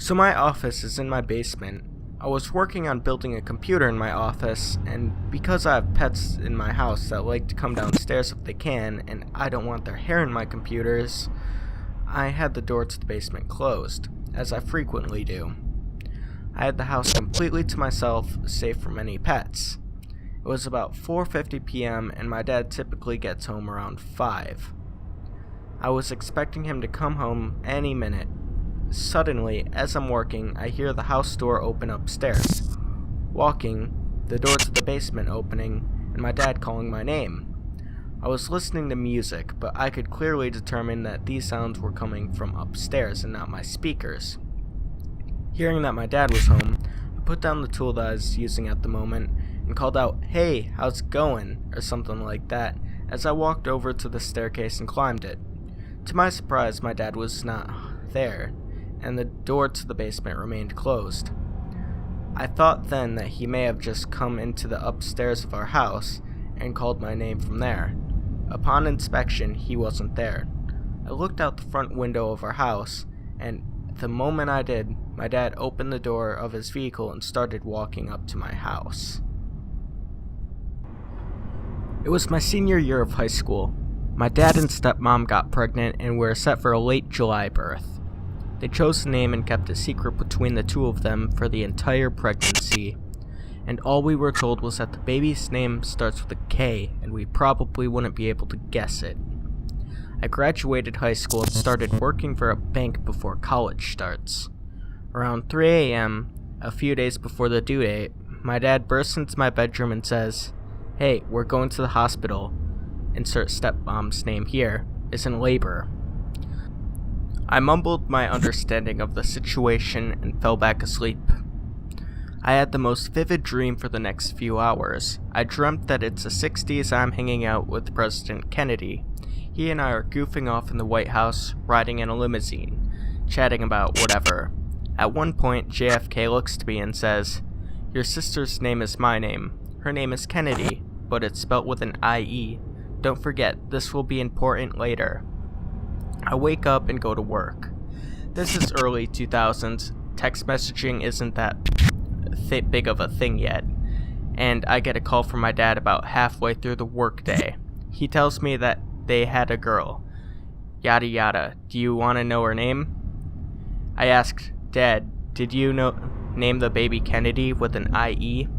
So my office is in my basement. I was working on building a computer in my office, and because I have pets in my house that like to come downstairs if they can, and I don't want their hair in my computers, I had the door to the basement closed, as I frequently do. I had the house completely to myself, save from any pets. It was about 4:50 p.m. and my dad typically gets home around 5. I was expecting him to come home any minute. Suddenly, as I'm working, I hear the house door open upstairs. Walking, the door to the basement opening, and my dad calling my name. I was listening to music, but I could clearly determine that these sounds were coming from upstairs and not my speakers. Hearing that my dad was home, I put down the tool that I was using at the moment and called out, "Hey, how's it going?" or something like that, as I walked over to the staircase and climbed it. To my surprise, my dad was not there, and the door to the basement remained closed. I thought then that he may have just come into the upstairs of our house and called my name from there. Upon inspection, he wasn't there. I looked out the front window of our house, and the moment I did, my dad opened the door of his vehicle and started walking up to my house. It was my senior year of high school. My dad and stepmom got pregnant and were set for a late July birth. They chose the name and kept it secret between the two of them for the entire pregnancy, and all we were told was that the baby's name starts with a K and we probably wouldn't be able to guess it. I graduated high school and started working for a bank before college starts. Around 3 a.m., a few days before the due date, my dad bursts into my bedroom and says, "Hey, we're going to the hospital. Insert stepmom's name here, is in labor." I mumbled my understanding of the situation and fell back asleep. I had the most vivid dream for the next few hours. I dreamt that it's the 60s I'm hanging out with President Kennedy. He and I are goofing off in the White House, riding in a limousine, chatting about whatever. At one point, JFK looks to me and says, "Your sister's name is my name. Her name is Kennedy, but it's spelt with an I-E. Don't forget, this will be important later." I wake up and go to work. This is early 2000s. Text messaging isn't that big of a thing yet, and I get a call from my dad about halfway through the workday. He tells me that they had a girl. Yada yada. Do you want to know her name? I asked, "Dad, did you name the baby Kennedy with an I-E?"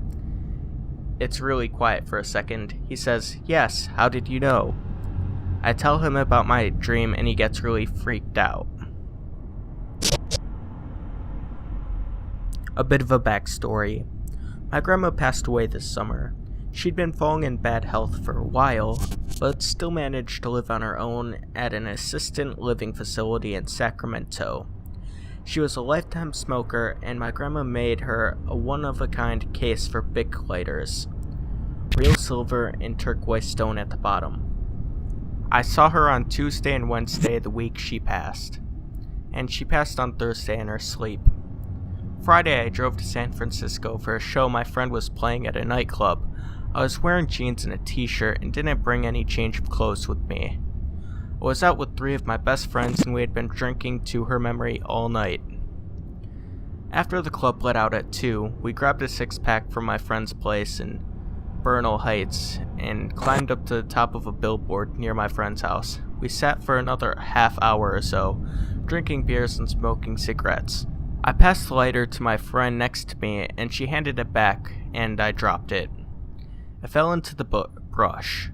It's really quiet for a second. He says, "Yes, how did you know?" I tell him about my dream and he gets really freaked out. A bit of a backstory. My grandma passed away this summer. She'd been falling in bad health for a while, but still managed to live on her own at an assisted living facility in Sacramento. She was a lifetime smoker, and my grandma made her a one-of-a-kind case for Bic lighters. Real silver and turquoise stone at the bottom. I saw her on Tuesday and Wednesday the week she passed, and she passed on Thursday in her sleep. Friday I drove to San Francisco for a show my friend was playing at a nightclub. I was wearing jeans and a t-shirt and didn't bring any change of clothes with me. I was out with 3 of my best friends and we had been drinking to her memory all night. After the club let out at 2, we grabbed a 6-pack from my friend's place in Bernal Heights and climbed up to the top of a billboard near my friend's house. We sat for another half hour or so, drinking beers and smoking cigarettes. I passed the lighter to my friend next to me and she handed it back and I dropped it. I fell into the brush.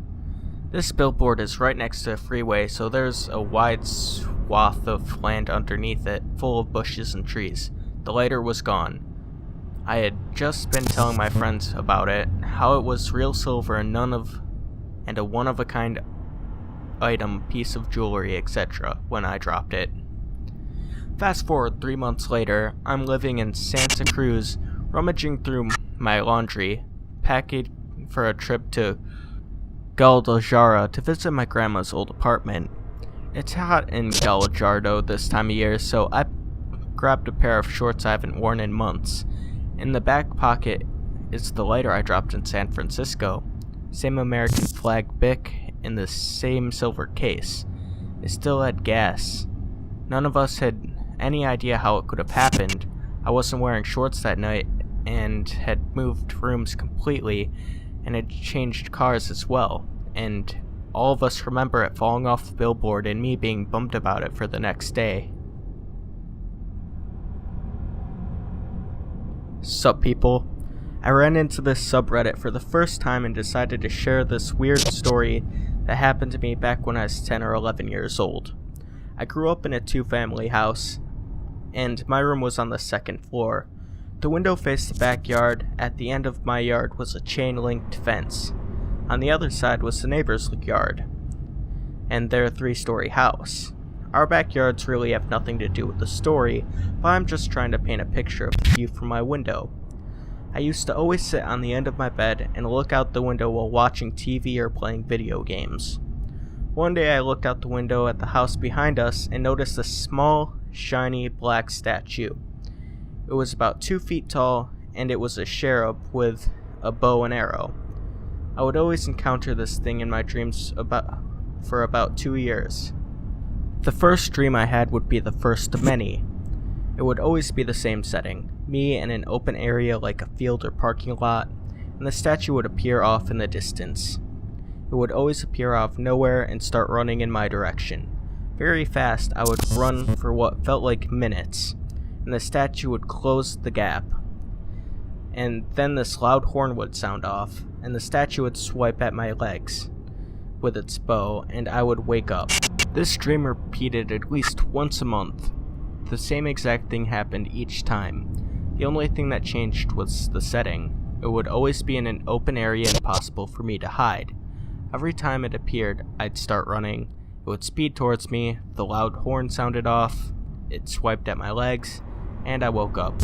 This billboard is right next to a freeway, so there's a wide swath of land underneath it, full of bushes and trees. The lighter was gone. I had just been telling my friends about it, how it was real silver and a one-of-a-kind item, piece of jewelry, etc., when I dropped it. Fast forward 3 months later, I'm living in Santa Cruz, rummaging through my laundry, packing for a trip to Guadalajara to visit my grandma's old apartment. It's hot in Guadalajara this time of year, so I grabbed a pair of shorts I haven't worn in months. In the back pocket is the lighter I dropped in San Francisco. Same American flag Bic in the same silver case. It still had gas. None of us had any idea how it could have happened. I wasn't wearing shorts that night and had moved rooms completely and had changed cars as well, and all of us remember it falling off the billboard and me being bummed about it for the next day. Sup people? I ran into this subreddit for the first time and decided to share this weird story that happened to me back when I was 10 or 11 years old. I grew up in a two-family house, and my room was on the second floor. The window faced the backyard. At the end of my yard was a chain-linked fence. On the other side was the neighbor's yard, and their three-story house. Our backyards really have nothing to do with the story, but I'm just trying to paint a picture of the view from my window. I used to always sit on the end of my bed and look out the window while watching TV or playing video games. One day I looked out the window at the house behind us and noticed a small, shiny black statue. It was about 2 feet tall, and it was a cherub with a bow and arrow. I would always encounter this thing in my dreams for about 2 years. The first dream I had would be the first of many. It would always be the same setting, me in an open area like a field or parking lot, and the statue would appear off in the distance. It would always appear out of nowhere and start running in my direction. Very fast, I would run for what felt like minutes, and the statue would close the gap. And then this loud horn would sound off, and the statue would swipe at my legs with its bow, and I would wake up. This dream repeated at least once a month. The same exact thing happened each time. The only thing that changed was the setting. It would always be in an open area and impossible for me to hide. Every time it appeared, I'd start running. It would speed towards me, the loud horn sounded off, it swiped at my legs, and I woke up.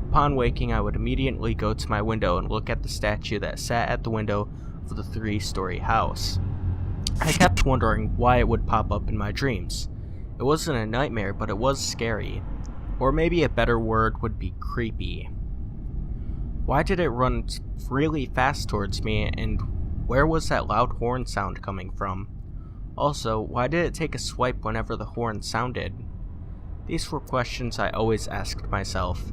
Upon waking, I would immediately go to my window and look at the statue that sat at the window of the 3-story house. I kept wondering why it would pop up in my dreams. It wasn't a nightmare, but it was scary. Or maybe a better word would be creepy. Why did it run really fast towards me, and where was that loud horn sound coming from? Also, why did it take a swipe whenever the horn sounded? These were questions I always asked myself.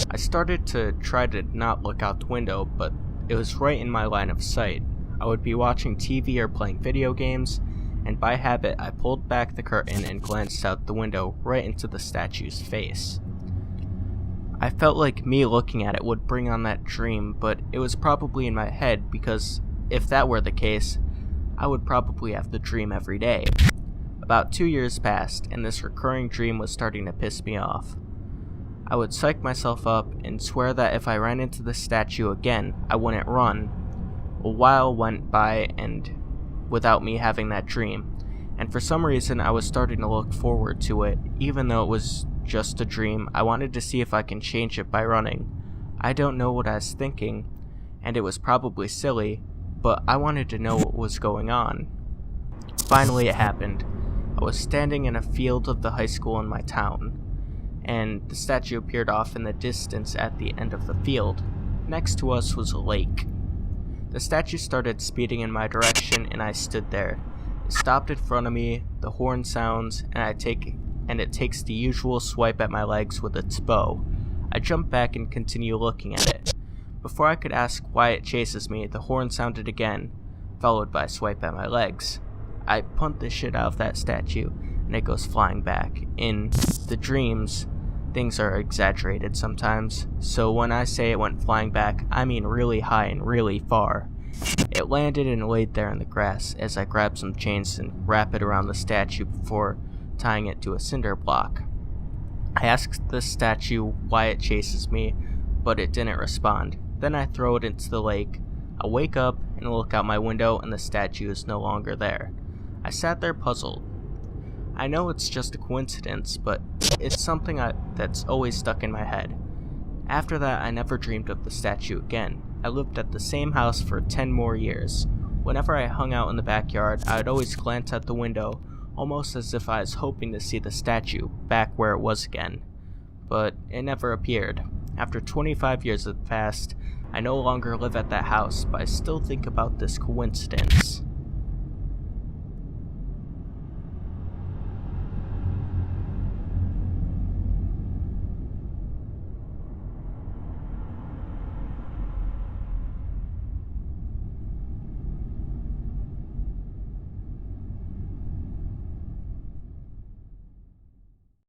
I started to try to not look out the window, but it was right in my line of sight. I would be watching TV or playing video games, and by habit I pulled back the curtain and glanced out the window right into the statue's face. I felt like me looking at it would bring on that dream, but it was probably in my head, because if that were the case, I would probably have the dream every day. About 2 years passed, and this recurring dream was starting to piss me off. I would psych myself up and swear that if I ran into the statue again, I wouldn't run. A while went by and without me having that dream, and for some reason I was starting to look forward to it. Even though it was just a dream, I wanted to see if I can change it by running. I don't know what I was thinking, and it was probably silly, but I wanted to know what was going on. Finally it happened. I was standing in a field of the high school in my town, and the statue appeared off in the distance at the end of the field. Next to us was a lake. The statue started speeding in my direction, and I stood there. It stopped in front of me, the horn sounds, and it takes the usual swipe at my legs with its bow. I jump back and continue looking at it. Before I could ask why it chases me, the horn sounded again, followed by a swipe at my legs. I punt the shit out of that statue, and it goes flying back. In the dreams, things are exaggerated sometimes, so when I say it went flying back, I mean really high and really far. It landed and laid there in the grass as I grabbed some chains and wrap it around the statue before tying it to a cinder block. I asked the statue why it chases me, but it didn't respond. Then I throw it into the lake. I wake up and look out my window, and the statue is no longer there. I sat there puzzled. I know it's just a coincidence, but it's something that's always stuck in my head. After that, I never dreamed of the statue again. I lived at the same house for 10 more years. Whenever I hung out in the backyard, I would always glance at the window, almost as if I was hoping to see the statue back where it was again. But it never appeared. After 25 years had passed, I no longer live at that house, but I still think about this coincidence.